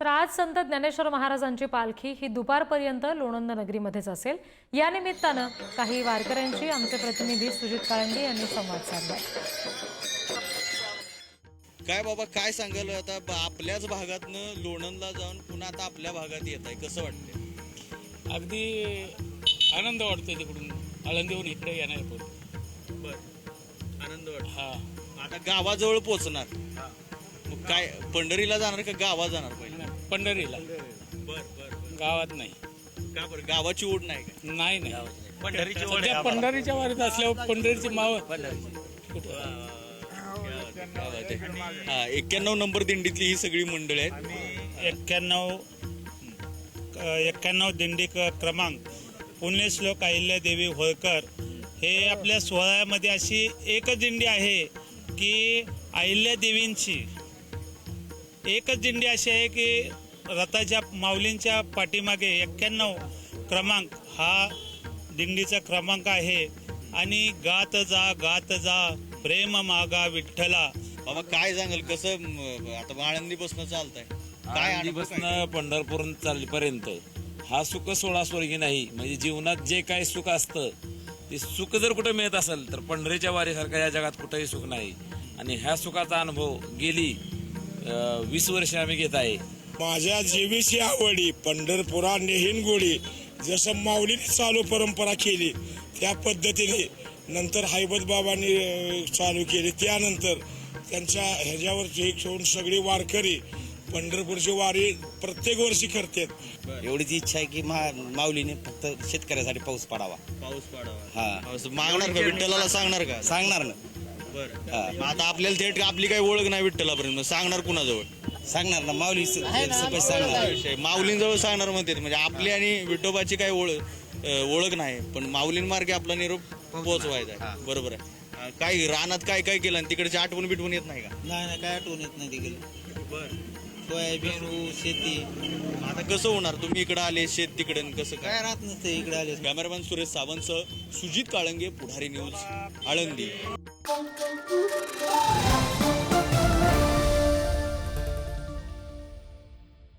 तर आज संत ज्ञानेश्वर महाराजांची पालखी ही दुपारपर्यंत लोणंद नगरीमध्येच असेल। या निमित्तानं काही वारकऱ्यांशी आमचे प्रतिनिधी सुजित काळंगे यांनी संवाद साधला। काय बाबा काय सांगाल आता आपल्याच भागातनं लोणंदला जाऊन पुन्हा आता आपल्या भागात येत आहे, कसं वाटतंय? अगदी आनंद वाटतोय तिकडून आळंदीहून इकडे येणार बर आनंद वाटतो। हा आता गावाजवळ पोहोचणार, मग काय पंढरीला जाणार का गावात जाणार पहिले? पंढरीला बर बर गावात नाही। का बरं गावाची ओढ नाही का? नाही नाही पंढरीची ओढ सध्या पंढरीच्या वारीत असल्यावर पंढरीची माव 91 नंबर दिंडीतली ही सगळी मंडळी आहेत। 91 दिंडी क्रमांक पुण्यश्लोक अहिल्यादेवी होळकर हे आपल्या सोहळ्यामध्ये अशी एकच दिंडी आहे की अहिल्यादेवींची एकच दिंडी अशी आहे की रथाच्या माऊलींच्या पाठीमागे 91 क्रमांक हा दिंडीचा क्रमांक आहे आणि गात जा प्रेम मागा विठ्ठला। बाबा काय सांगाल कसं आता आळंदीपासून चालतंय काय आळंदीपासून पंढरपूर चालपर्यंत हा सुख सोळा स्वर्गी नाही। म्हणजे जीवनात जे काही सुख असतं ते सुख जर कुठे मिळत असेल तर पंढरीच्या वारीसारखं या जगात कुठेही सुख नाही। आणि ह्या सुखाचा अनुभव गेली 20 वर्ष आम्ही घेत आहे। माझ्या जीवीची आवडी पंढरपुरा नेहीन गोडी, जसं माऊलीने चालू परंपरा केली त्या पद्धतीने नंतर हैबत बाबांनी चालू केली। त्यानंतर त्यांच्या ह्याच्यावर घेऊन सगळी वारकरी पंढरपूरची वारी प्रत्येक वर्षी करतात। एवढीच इच्छा आहे की माऊलीने फक्त शेतकऱ्यासाठी पाऊस पडावा। हा मागणार का विठ्ठलाला सांगणार का? सांगणार ना बरं आता आपल्याला थेट आपली काही ओळख नाही विठ्ठलापर्यंत, सांगणार कुणाजवळ? सांगणार ना माऊली सांगणार माऊलींजवळ सांगणार म्हणते। म्हणजे आपली आणि विठोबाची काही ओळख नाही पण माऊलींमार्गे आपला निरोप पोहोचवायचा आहे। बरोबर आहे। काय रानात काय काय केलं आणि तिकडची आठवण बिटवून येत नाही का? नाही काय आठवण येत नाही तिकडे सोयाबीन ऊस शेती। आता कसं होणार? तुम्ही इकडे आले शेत तिकडे कसं काय राहत नसते इकडे आले। कॅमेरामॅन सुरेश सावंतसह सुजित काळंगे, पुढारी न्यूज, आळंदी।